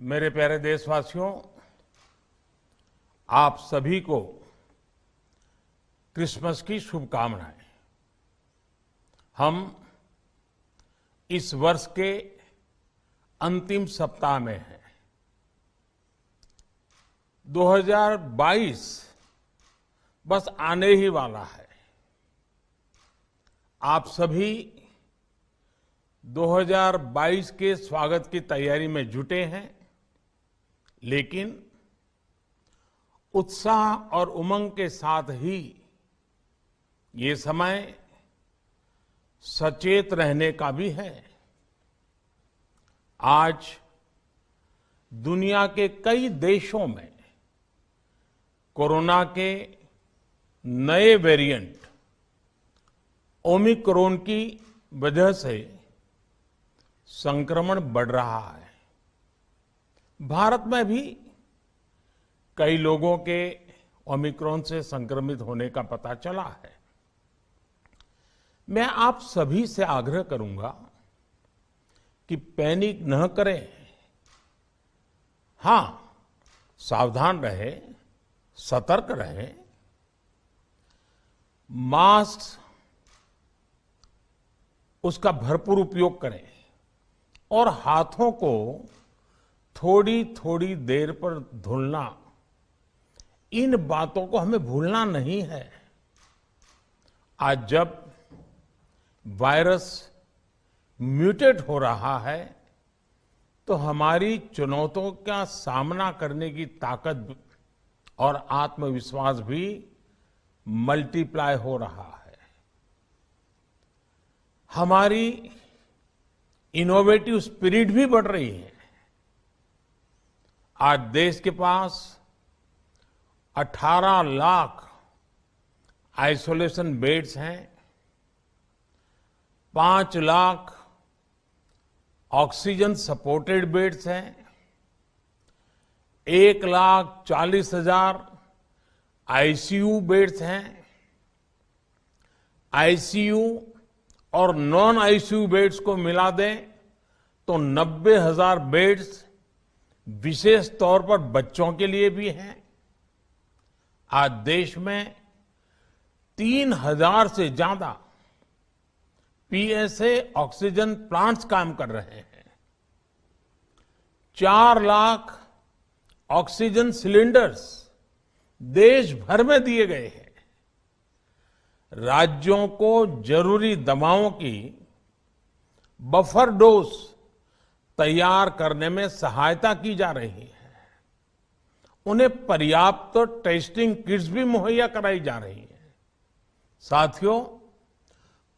मेरे प्यारे देशवासियों, आप सभी को क्रिसमस की शुभकामनाएं। हम इस वर्ष के अंतिम सप्ताह में हैं। 2022 बस आने ही वाला है। आप सभी 2022 के स्वागत की तैयारी में जुटे हैं, लेकिन उत्साह और उमंग के साथ ही ये समय सचेत रहने का भी है। आज दुनिया के कई देशों में कोरोना के नए वेरिएंट ओमिक्रॉन की वजह से संक्रमण बढ़ रहा है। भारत में भी कई लोगों के ओमिक्रॉन से संक्रमित होने का पता चला है। मैं आप सभी से आग्रह करूंगा कि पैनिक न करें। हां, सावधान रहें, सतर्क रहें, मास्क उसका भरपूर उपयोग करें और हाथों को थोड़ी थोड़ी देर पर धुलना, इन बातों को हमें भूलना नहीं है। आज जब वायरस म्यूटेट हो रहा है तो हमारी चुनौतियों का सामना करने की ताकत और आत्मविश्वास भी मल्टीप्लाई हो रहा है। हमारी इनोवेटिव स्पिरिट भी बढ़ रही है। आज देश के पास 18 लाख आइसोलेशन बेड्स हैं, 5 लाख ऑक्सीजन सपोर्टेड बेड्स हैं, 1,40,000 आईसीयू बेड्स हैं। आईसीयू और नॉन आईसीयू बेड्स को मिला दें तो 90,000 बेड्स विशेष तौर पर बच्चों के लिए भी हैं। आज देश में 3,000 से ज्यादा पीएसए ऑक्सीजन प्लांट्स काम कर रहे हैं। 4 लाख ऑक्सीजन सिलेंडर्स देश भर में दिए गए हैं। राज्यों को जरूरी दवाओं की बफर डोज तैयार करने में सहायता की जा रही है। उन्हें पर्याप्त टेस्टिंग किट्स भी मुहैया कराई जा रही है। साथियों,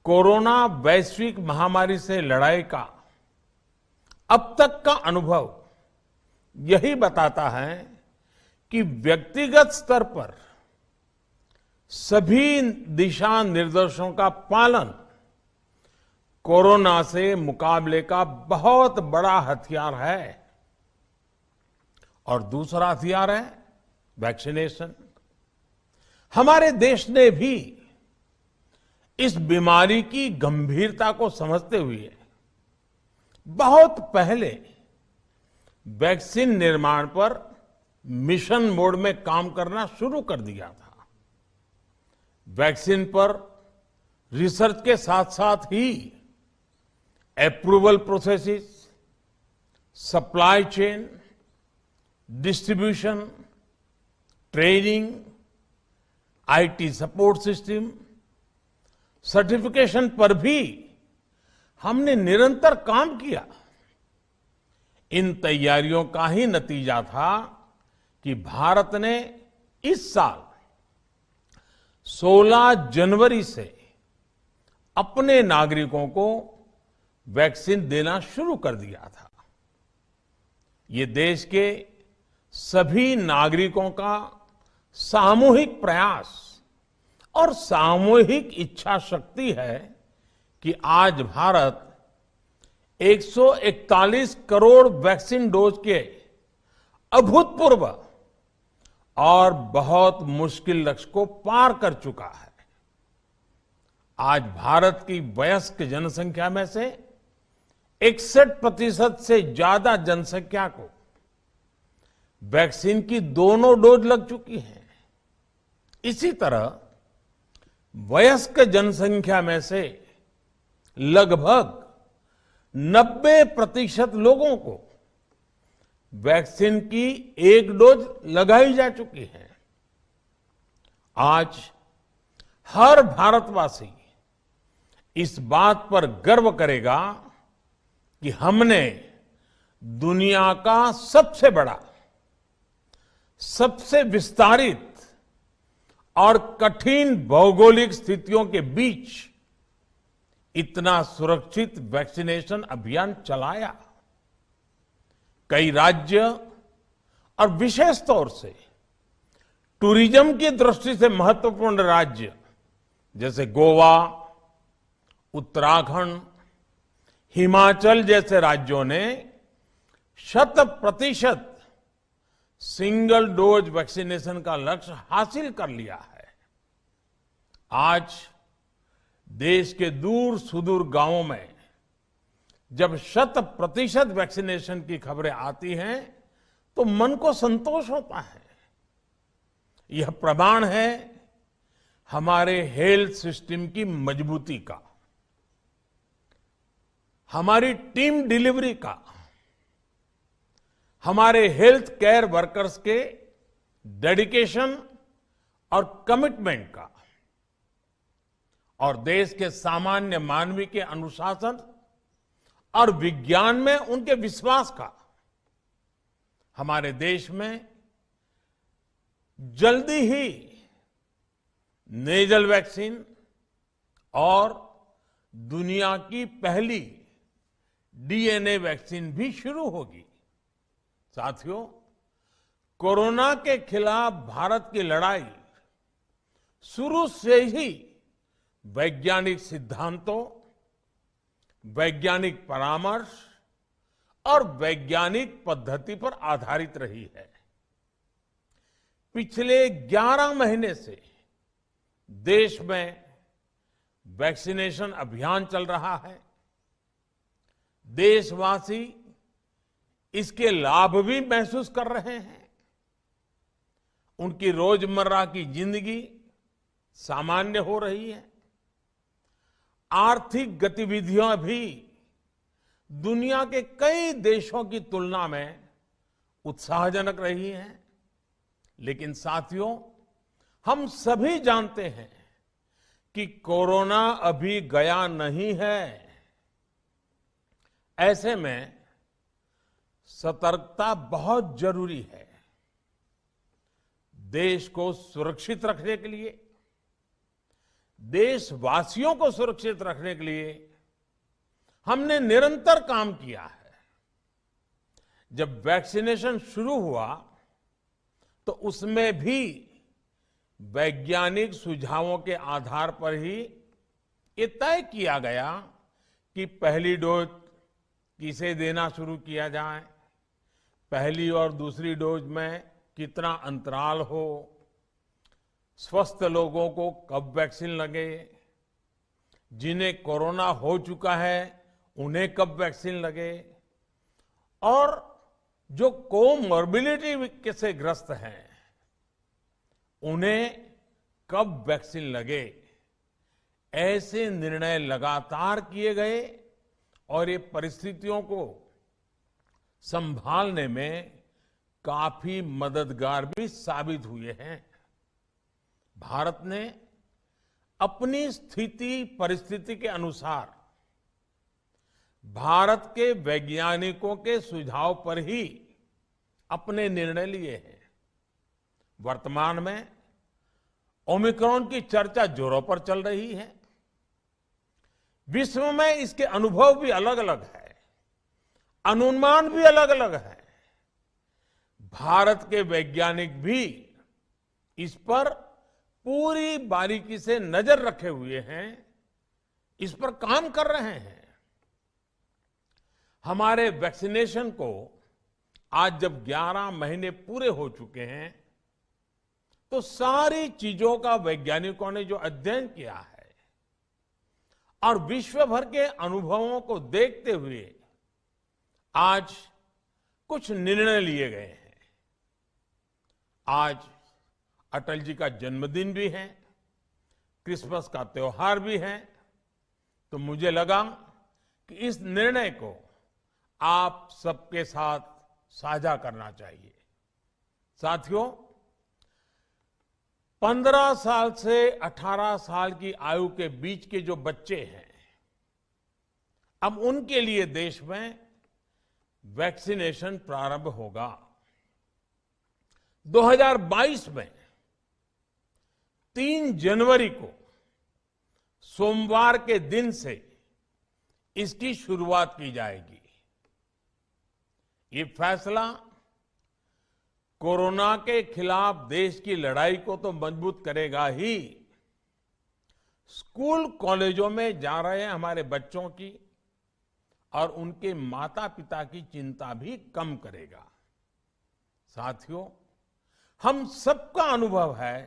कोरोना वैश्विक महामारी से लड़ाई का अब तक का अनुभव यही बताता है कि व्यक्तिगत स्तर पर सभी दिशा निर्देशों का पालन कोरोना से मुकाबले का बहुत बड़ा हथियार है। और दूसरा हथियार है वैक्सीनेशन। हमारे देश ने भी इस बीमारी की गंभीरता को समझते हुए बहुत पहले वैक्सीन निर्माण पर मिशन मोड में काम करना शुरू कर दिया था। वैक्सीन पर रिसर्च के साथ साथ ही approval processes, supply chain, distribution, training, IT support system, certification पर भी हमने निरंतर काम किया। इन तैयारियों का ही नतीजा था कि भारत ने इस साल 16 जनवरी से अपने नागरिकों को वैक्सीन देना शुरू कर दिया था। ये देश के सभी नागरिकों का सामूहिक प्रयास और सामूहिक इच्छा शक्ति है कि आज भारत 141 करोड़ वैक्सीन डोज के अभूतपूर्व और बहुत मुश्किल लक्ष्य को पार कर चुका है। आज भारत की वयस्क जनसंख्या में से 61% से ज्यादा जनसंख्या को वैक्सीन की दोनों डोज लग चुकी हैं। इसी तरह वयस्क जनसंख्या में से लगभग 90% लोगों को वैक्सीन की एक डोज लगाई जा चुकी है। आज हर भारतवासी इस बात पर गर्व करेगा कि हमने दुनिया का सबसे बड़ा, सबसे विस्तारित और कठिन भौगोलिक स्थितियों के बीच इतना सुरक्षित वैक्सीनेशन अभियान चलाया। कई राज्य और विशेष तौर से टूरिज्म की दृष्टि से महत्वपूर्ण राज्य जैसे गोवा, उत्तराखंड, हिमाचल जैसे राज्यों ने 100% सिंगल डोज वैक्सीनेशन का लक्ष्य हासिल कर लिया है। आज देश के दूर सुदूर गांवों में जब 100% वैक्सीनेशन की खबरें आती हैं तो मन को संतोष होता है। यह प्रमाण है हमारे हेल्थ सिस्टम की मजबूती का, हमारी टीम डिलीवरी का, हमारे हेल्थ केयर वर्कर्स के डेडिकेशन और कमिटमेंट का, और देश के सामान्य मानवी के अनुशासन और विज्ञान में उनके विश्वास का। हमारे देश में जल्दी ही नेजल वैक्सीन और दुनिया की पहली डीएनए वैक्सीन भी शुरू होगी। साथियों, कोरोना के खिलाफ भारत की लड़ाई शुरू से ही वैज्ञानिक सिद्धांतों, वैज्ञानिक परामर्श और वैज्ञानिक पद्धति पर आधारित रही है। पिछले 11 महीने से देश में वैक्सीनेशन अभियान चल रहा है। देशवासी इसके लाभ भी महसूस कर रहे हैं। उनकी रोजमर्रा की जिंदगी सामान्य हो रही है। आर्थिक गतिविधियां भी दुनिया के कई देशों की तुलना में उत्साहजनक रही हैं। लेकिन साथियों, हम सभी जानते हैं कि कोरोना अभी गया नहीं है। ऐसे में सतर्कता बहुत जरूरी है। देश को सुरक्षित रखने के लिए, देशवासियों को सुरक्षित रखने के लिए हमने निरंतर काम किया है। जब वैक्सीनेशन शुरू हुआ तो उसमें भी वैज्ञानिक सुझावों के आधार पर ही ये तय किया गया कि पहली डोज किसे देना शुरू किया जाए, पहली और दूसरी डोज में कितना अंतराल हो, स्वस्थ लोगों को कब वैक्सीन लगे, जिन्हें कोरोना हो चुका है उन्हें कब वैक्सीन लगे, और जो कोमॉर्बिडिटी से ग्रस्त हैं उन्हें कब वैक्सीन लगे। ऐसे निर्णय लगातार किए गए और ये परिस्थितियों को संभालने में काफी मददगार भी साबित हुए हैं। भारत ने अपनी स्थिति परिस्थिति के अनुसार भारत के वैज्ञानिकों के सुझाव पर ही अपने निर्णय लिए हैं। वर्तमान में ओमिक्रॉन की चर्चा जोरों पर चल रही है। विश्व में इसके अनुभव भी अलग अलग है, अनुमान भी अलग अलग है। भारत के वैज्ञानिक भी इस पर पूरी बारीकी से नजर रखे हुए हैं, इस पर काम कर रहे हैं। हमारे वैक्सीनेशन को आज जब 11 महीने पूरे हो चुके हैं तो सारी चीजों का वैज्ञानिकों ने जो अध्ययन किया है और विश्व भर के अनुभवों को देखते हुए आज कुछ निर्णय लिए गए हैं। आज अटल जी का जन्मदिन भी है, क्रिसमस का त्योहार भी है, तो मुझे लगा कि इस निर्णय को आप सबके साथ साझा करना चाहिए। साथियों, 15 साल से 18 साल की आयु के बीच के जो बच्चे हैं, अब उनके लिए देश में वैक्सीनेशन प्रारंभ होगा। 2022 में 3 जनवरी को सोमवार के दिन से इसकी शुरुआत की जाएगी। ये फैसला कोरोना के खिलाफ देश की लड़ाई को तो मजबूत करेगा ही, स्कूल कॉलेजों में जा रहे हमारे बच्चों की और उनके माता पिता की चिंता भी कम करेगा। साथियों, हम सबका अनुभव है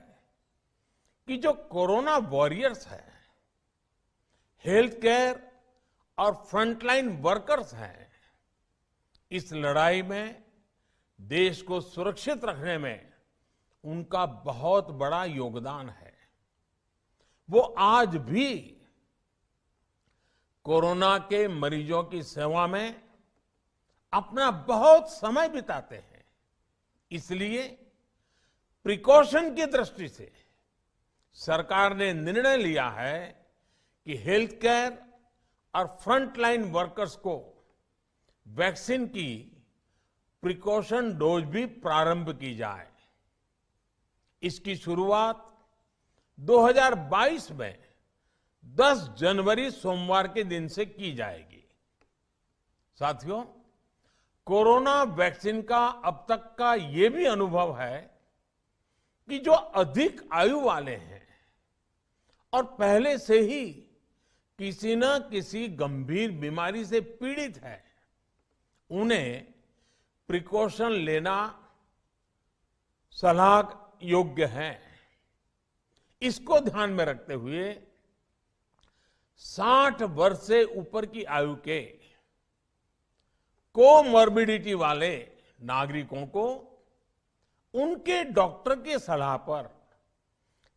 कि जो कोरोना वॉरियर्स हैं, हेल्थ केयर और फ्रंटलाइन वर्कर्स हैं, इस लड़ाई में देश को सुरक्षित रखने में उनका बहुत बड़ा योगदान है। वो आज भी कोरोना के मरीजों की सेवा में अपना बहुत समय बिताते हैं। इसलिए प्रिकॉशन की दृष्टि से सरकार ने निर्णय लिया है कि हेल्थ केयर और फ्रंटलाइन वर्कर्स को वैक्सीन की प्रिकॉशन डोज भी प्रारंभ की जाए। इसकी शुरुआत 2022 में 10 जनवरी सोमवार के दिन से की जाएगी। साथियों, कोरोना वैक्सीन का अब तक का ये भी अनुभव है कि जो अधिक आयु वाले हैं और पहले से ही किसी न किसी गंभीर बीमारी से पीड़ित है, उन्हें प्रिकॉशन लेना सलाह योग्य है। इसको ध्यान में रखते हुए 60 वर्ष से ऊपर की आयु के कोमॉर्बिडिटी वाले नागरिकों को उनके डॉक्टर की सलाह पर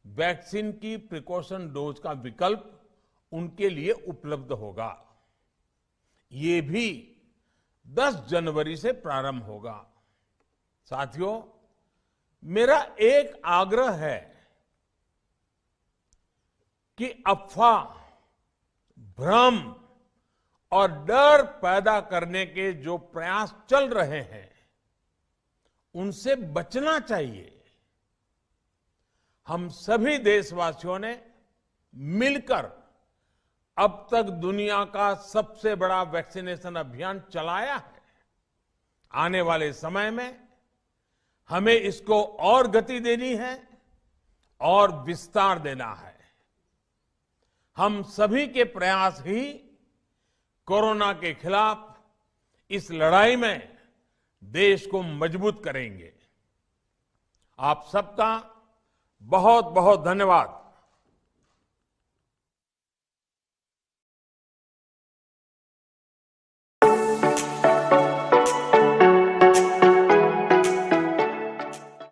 वैक्सीन की प्रिकॉशन डोज का विकल्प उनके लिए उपलब्ध होगा। ये भी 10 जनवरी से प्रारंभ होगा। साथियों, मेरा एक आग्रह है कि अफवाह, भ्रम और डर पैदा करने के जो प्रयास चल रहे हैं, उनसे बचना चाहिए। हम सभी देशवासियों ने मिलकर अब तक दुनिया का सबसे बड़ा वैक्सीनेशन अभियान चलाया है। आने वाले समय में हमें इसको और गति देनी है और विस्तार देना है। हम सभी के प्रयास ही कोरोना के खिलाफ इस लड़ाई में देश को मजबूत करेंगे। आप सबका बहुत बहुत धन्यवाद।